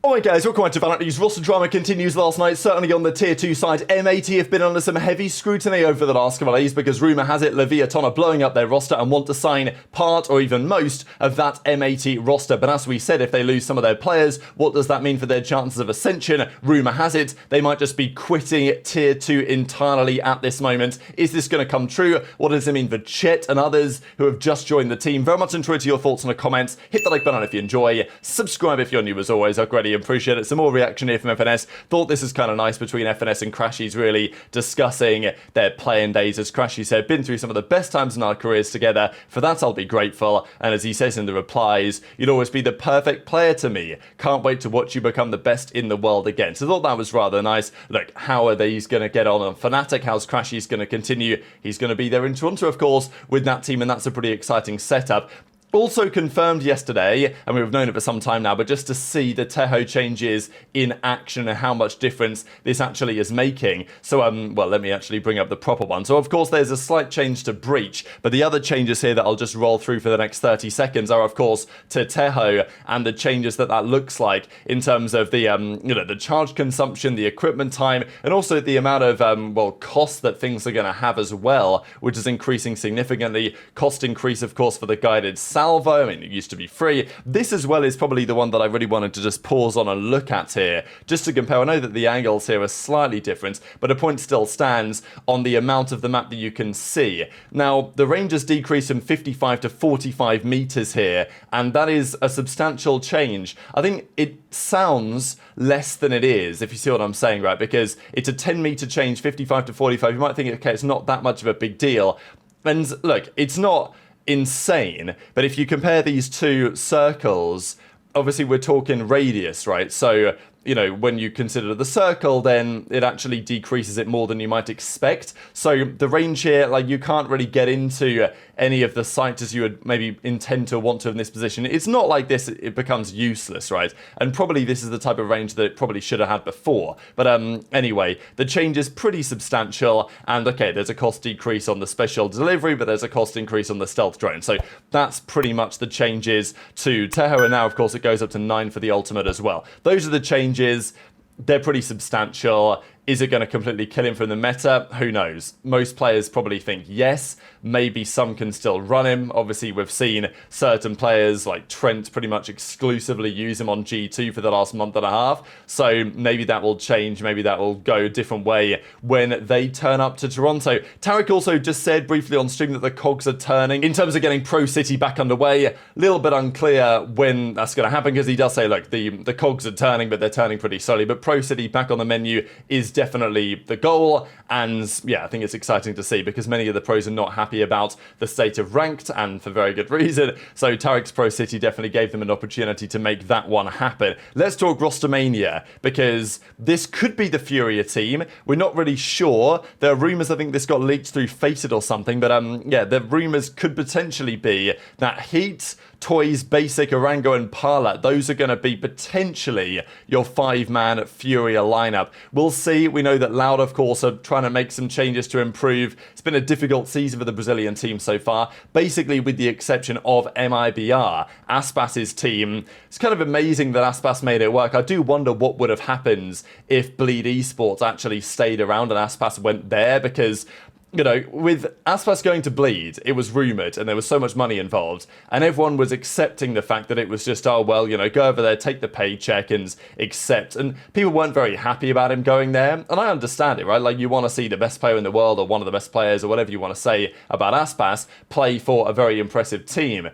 Alright guys, welcome back to VALORANT News. Roster drama continues last night, certainly on the tier 2 side. M80 have been under some heavy scrutiny over the last couple of days because rumour has it Leviathan are blowing up their roster and want to sign part or even most of that M80 roster. But as we said, if they lose some of their players, what does that mean for their chances of ascension? Rumour has it they might just be quitting tier 2 entirely at this moment. Is this going to come true? What does it mean for Chet and others who have just joined the team? Very much enjoyed your thoughts in the comments. Hit the like button if you enjoy. Subscribe if you're new as always. I'd greatly appreciate it. Some more reaction here from FNS. Thought this is kind of nice between FNS and Crashies, really discussing their playing days. As Crashy said, been through some of the best times in our careers together. For that, I'll be grateful. And as he says in the replies, you'd always be the perfect player to me. Can't wait to watch you become the best in the world again. So I thought that was rather nice. Look, how are these going to get on Fnatic? How's Crashies going to continue? He's going to be there in Toronto, of course, with that team, and that's a pretty exciting setup. Also confirmed yesterday, and we've known it for some time now, but just to see the Tejo changes in action and how much difference this actually is making. So, well, let me actually bring up the proper one. So, of course, there's a slight change to Breach, but the other changes here that I'll just roll through for the next 30 seconds are, of course, to Tejo and the changes that looks like in terms of the, the charge consumption, the equipment time, and also the amount of, cost that things are going to have as well, which is increasing significantly. Cost increase, of course, for the guided salvo. I mean, it used to be free. This as well is probably the one that I really wanted to just pause on and look at here, just to compare. I know that the angles here are slightly different, but a point still stands on the amount of the map that you can see. Now, the range has decreased from 55 to 45 meters here, and that is a substantial change. I think it sounds less than it is, if you see what I'm saying, right? Because it's a 10-meter change, 55 to 45. You might think, okay, it's not that much of a big deal. And look, it's not insane, but if you compare these two circles, obviously we're talking radius, right? So, when you consider the circle, then it actually decreases it more than you might expect. So the range here, you can't really get into any of the sites as you would maybe intend to want to in this position. It's not like this, it becomes useless, right? And probably this is the type of range that it probably should have had before. But anyway, the change is pretty substantial. And okay, there's a cost decrease on the special delivery, but there's a cost increase on the stealth drone. So that's pretty much the changes to Tejo. And now, of course, it goes up to 9 for the ultimate as well. Those are the changes. They're pretty substantial. Is it going to completely kill him from the meta? Who knows? Most players probably think yes. Maybe some can still run him. Obviously, we've seen certain players like Trent pretty much exclusively use him on G2 for the last month and a half. So maybe that will change. Maybe that will go a different way when they turn up to Toronto. Tarek also just said briefly on stream that the cogs are turning. In terms of getting Pro City back underway, a little bit unclear when that's going to happen because he does say, look, the cogs are turning, but they're turning pretty slowly. But Pro City back on the menu is definitely the goal, and yeah, I think it's exciting to see because many of the pros are not happy about the state of ranked, and for very good reason. So Tarek's Pro City definitely gave them an opportunity to make that one happen. Let's talk Rostermania, because this could be the Furia team. We're not really sure. There are rumours, I think this got leaked through Faceit or something, but yeah, the rumours could potentially be that Heat, Toys, Basic, Orango, and Parla, those are going to be potentially your 5-man Furia lineup. We'll see. We know that Loud, of course, are trying to make some changes to improve. It's been a difficult season for the Brazilian team so far, basically with the exception of MIBR, Aspas's team. It's kind of amazing that Aspas made it work. I do wonder what would have happened if Bleed Esports actually stayed around and Aspas went there, because with Aspas going to Bleed, it was rumoured and there was so much money involved, and everyone was accepting the fact that it was just, oh, well, go over there, take the paycheck and accept. And people weren't very happy about him going there. And I understand it, right? You want to see the best player in the world, or one of the best players, or whatever you want to say about Aspas, play for a very impressive team.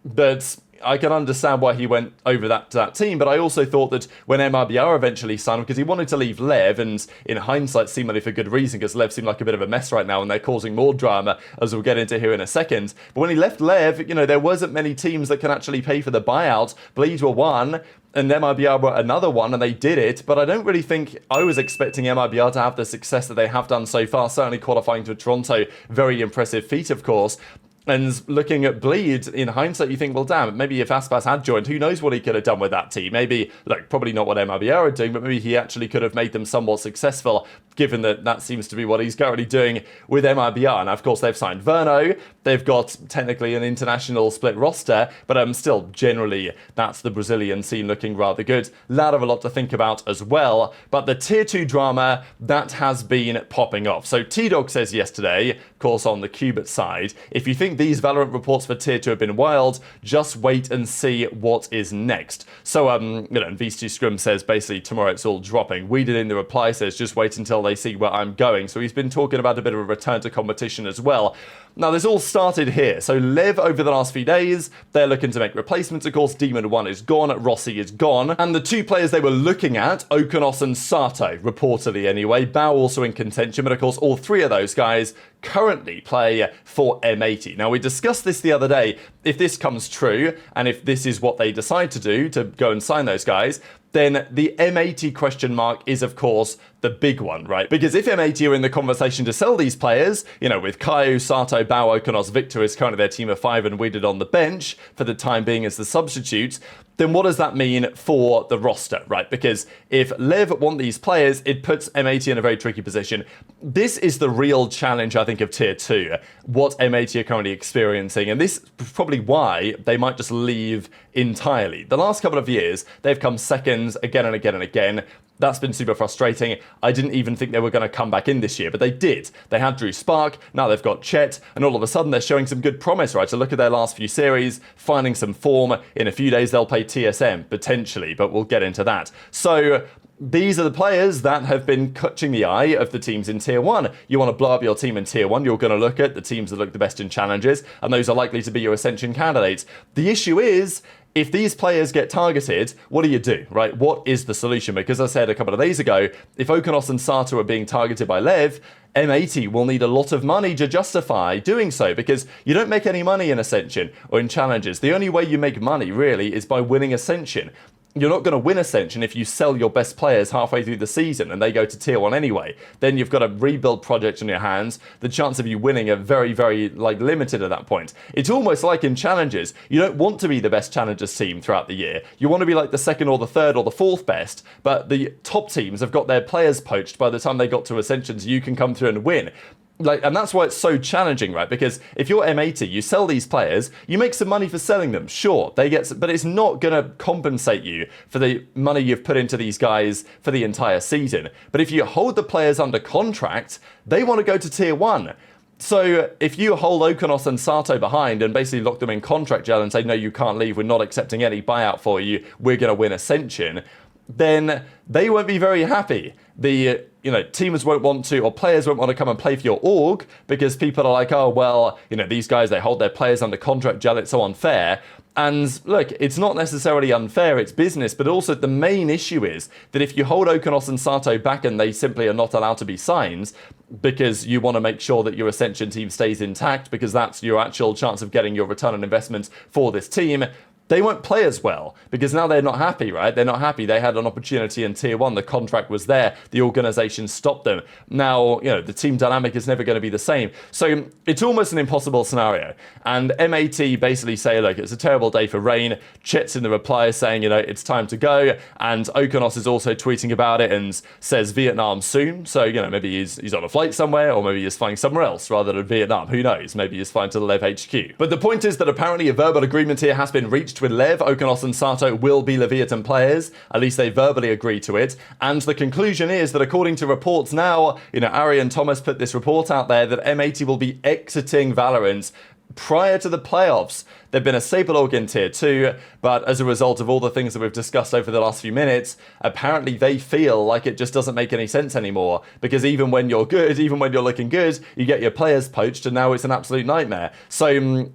But I can understand why he went over to that team, but I also thought that when MRBR eventually signed him, because he wanted to leave Lev, and in hindsight, seemingly for good reason, because Lev seemed like a bit of a mess right now, and they're causing more drama, as we'll get into here in a second. But when he left Lev, there wasn't many teams that can actually pay for the buyout. Bleed were one, and MIBR were another one, and they did it, but I don't really think I was expecting MIBR to have the success that they have done so far, certainly qualifying to Toronto. Very impressive feat, of course. And looking at Bleed, in hindsight, you think, well, damn, maybe if Aspas had joined, who knows what he could have done with that team. Maybe, look, probably not what MRBR are doing, but maybe he actually could have made them somewhat successful, given that that seems to be what he's currently doing with MRBR. Now, of course, they've signed Verno. They've got technically an international split roster, but still, generally, that's the Brazilian scene looking rather good. Lad have a lot to think about as well, but the Tier 2 drama, that has been popping off. So T-Dog says yesterday, of course, on the Qubit side, if you think these Valorant reports for Tier 2 have been wild, just wait and see what is next. So, and VCT Scrum says basically tomorrow it's all dropping. Weeded in the reply says just wait until they see where I'm going. So he's been talking about a bit of a return to competition as well. Now, this all started here. So Lev, over the last few days, they're looking to make replacements. Of course, Demon 1 is gone, Rossi is gone. And the two players they were looking at, Okonos and Sato, reportedly anyway, Bao also in contention, but of course all three of those guys currently play for M80. Now, we discussed this the other day. If this comes true, and if this is what they decide to do, to go and sign those guys, then the M80 question mark is, of course, the big one, right? Because if M80 are in the conversation to sell these players, with Caio, Sato, Bao, Okonos, Victor is currently their team of 5 and Weeded on the bench for the time being as the substitute, then what does that mean for the roster, right? Because if Lev want these players, it puts M80 in a very tricky position. This is the real challenge, I think, of Tier 2, what M80 are currently experiencing, and this is probably why they might just leave entirely. The last couple of years, they've come seconds again and again and again. That's been super frustrating. I didn't even think they were going to come back in this year, but they did. They had Drew Spark, now they've got Chet, and all of a sudden they're showing some good promise, right? So look at their last few series, finding some form. In a few days they'll play TSM, potentially, but we'll get into that. So these are the players that have been catching the eye of the teams in Tier 1. You want to blow up your team in Tier 1, you're going to look at the teams that look the best in challenges, and those are likely to be your Ascension candidates. The issue is, if these players get targeted, what do you do, right? What is the solution? Because as I said a couple of days ago, if Okonos and Sato are being targeted by Lev, M80 will need a lot of money to justify doing so, because you don't make any money in Ascension or in challenges. The only way you make money, really, is by winning Ascension. You're not going to win Ascension if you sell your best players halfway through the season and they go to Tier 1 anyway. Then you've got a rebuild project on your hands. The chance of you winning are very, very limited at that point. It's almost like in challenges. You don't want to be the best challengers team throughout the year. You want to be like the second or the third or the fourth best, but the top teams have got their players poached by the time they got to Ascension, so you can come through and win. And that's why it's so challenging, right? Because if you're M80, you sell these players, you make some money for selling them, sure, but it's not going to compensate you for the money you've put into these guys for the entire season. But if you hold the players under contract, they want to go to Tier 1. So if you hold Okonos and Sato behind and basically lock them in contract jail and say, no, you can't leave, we're not accepting any buyout for you, we're going to win Ascension, then they won't be very happy. The teamers won't want to, or players won't want to come and play for your org because people are like, oh, well, these guys, they hold their players under contract jail, it's so unfair. And look, it's not necessarily unfair, it's business, but also the main issue is that if you hold Okonos and Sato back and they simply are not allowed to be signed because you want to make sure that your Ascension team stays intact because that's your actual chance of getting your return on investment for this team, they won't play as well because now they're not happy, right? They're not happy. They had an opportunity in Tier 1. The contract was there. The organization stopped them. Now, the team dynamic is never going to be the same. So it's almost an impossible scenario. And M80 basically say, look, it's a terrible day for Rain. Chet's in the reply saying, it's time to go. And Okonos is also tweeting about it and says Vietnam soon. So, maybe he's on a flight somewhere or maybe he's flying somewhere else rather than Vietnam. Who knows? Maybe he's flying to the Lev HQ. But the point is that apparently a verbal agreement here has been reached with Lev. Okonos and Sato will be Leviathan players. At least they verbally agreed to it. And the conclusion is that according to reports now, Ari and Thomas put this report out there that M80 will be exiting Valorant prior to the playoffs. They've been a stable org in Tier 2, but as a result of all the things that we've discussed over the last few minutes, apparently they feel like it just doesn't make any sense anymore. Because even when you're good, even when you're looking good, you get your players poached and now it's an absolute nightmare. So,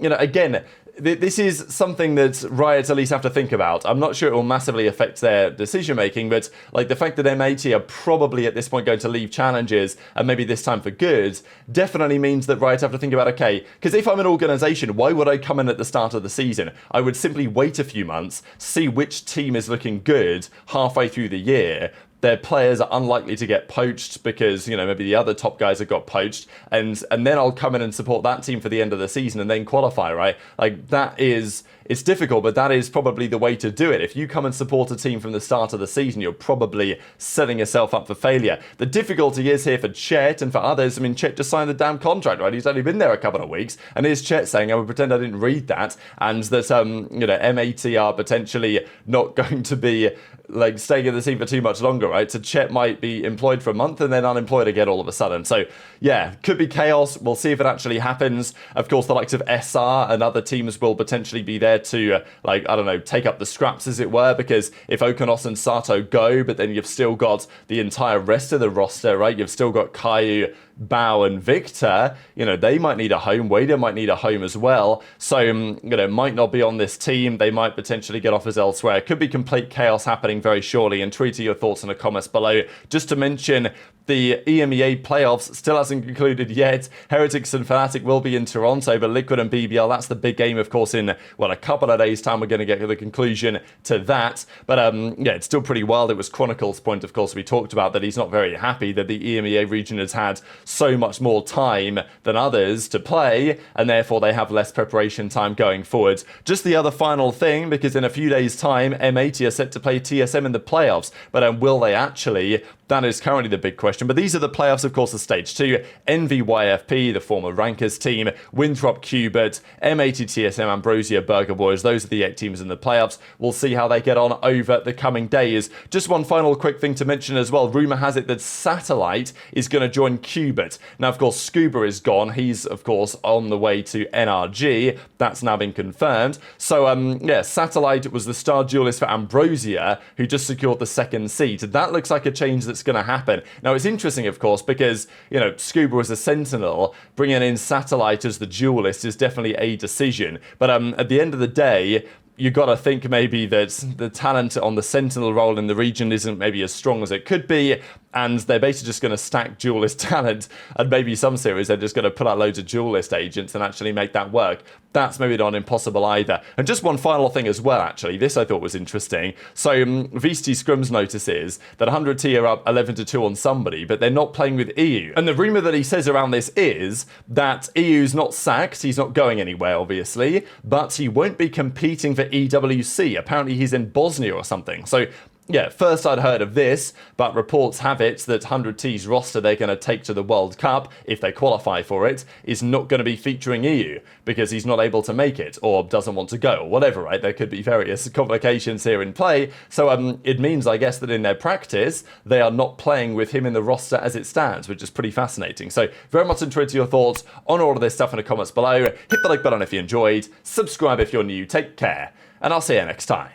again, this is something that Riot at least have to think about. I'm not sure it will massively affect their decision making, but the fact that M80 are probably at this point going to leave challenges and maybe this time for good definitely means that Riot have to think about, okay, because if I'm an organization, why would I come in at the start of the season? I would simply wait a few months, see which team is looking good halfway through the year, their players are unlikely to get poached because, you know, maybe the other top guys have got poached, and then I'll come in and support that team for the end of the season and then qualify, right? Like, that is, it's difficult, but that is probably the way to do it. If you come and support a team from the start of the season, you're probably setting yourself up for failure. The difficulty is here for Chet and for others. I mean, Chet just signed the damn contract, right? He's only been there a couple of weeks, and here's Chet saying, I would pretend I didn't read that, and that, you know, M80 are potentially not going to be like staying in the team for too much longer, right? So Chet might be employed for a month and then unemployed again all of a sudden. So yeah, could be chaos. We'll see if it actually happens. Of course, the likes of SR and other teams will potentially be there to, like, I don't know, take up the scraps, as it were, because if Okonos and Sato go, but then you've still got the entire rest of the roster, right? You've still got Caillou, Bao and Victor, you know, they might need a home. Wader might need a home as well. So, you know, might not be on this team. They might potentially get offers elsewhere. Could be complete chaos happening very shortly. And tweet your thoughts in the comments below. Just to mention, the EMEA playoffs still hasn't concluded yet. Heretics and Fnatic will be in Toronto, but Liquid and BBL, that's the big game, of course, in, well, a couple of days' time. We're going to get to the conclusion to that. But, yeah, it's still pretty wild. It was Chronicle's point, of course, we talked about that he's not very happy that the EMEA region has had so much more time than others to play, and therefore they have less preparation time going forward. Just the other final thing, because in a few days' time, M80 are set to play TSM in the playoffs, but will they actually? That is currently the big question. But these are the playoffs, of course, of Stage 2. NVYFP, the former Rankers team, Winthrop Qbert, M80 TSM, Ambrosia, Burger Boys. Those are the 8 teams in the playoffs. We'll see how they get on over the coming days. Just one final quick thing to mention as well. Rumour has it that Satellite is going to join Qbert. Now, of course, Scuba is gone. He's, of course, on the way to NRG. That's now been confirmed. So, yeah, Satellite was the star duelist for Ambrosia, who just secured the 2nd seat. That looks like a change that's going to happen. Now, it's interesting, of course, because, you know, Scuba was a Sentinel. Bringing in Satellite as the duelist is definitely a decision. But at the end of the day, you got to think maybe that the talent on the Sentinel role in the region isn't maybe as strong as it could be, and they're basically just going to stack duelist talent, and maybe some series they're just going to put out loads of duelist agents and actually make that work. That's maybe not impossible either. And just one final thing as well, actually, this I thought was interesting. So VCT Scrums notices that 100T are up 11-2 on somebody, but they're not playing with Eeiu. And the rumour that he says around this is that Eiyu's not sacked, he's not going anywhere, obviously, but he won't be competing for EWC. Apparently he's in Bosnia or something. So yeah, first I'd heard of this, but reports have it that 100T's roster they're going to take to the World Cup, if they qualify for it, is not going to be featuring Eeiu, because he's not able to make it, or doesn't want to go, or whatever, right? There could be various complications here in play, so it means, I guess, that in their practice, they are not playing with him in the roster as it stands, which is pretty fascinating. So, very much interested in your thoughts on all of this stuff in the comments below. Hit the like button if you enjoyed, subscribe if you're new, take care, and I'll see you next time.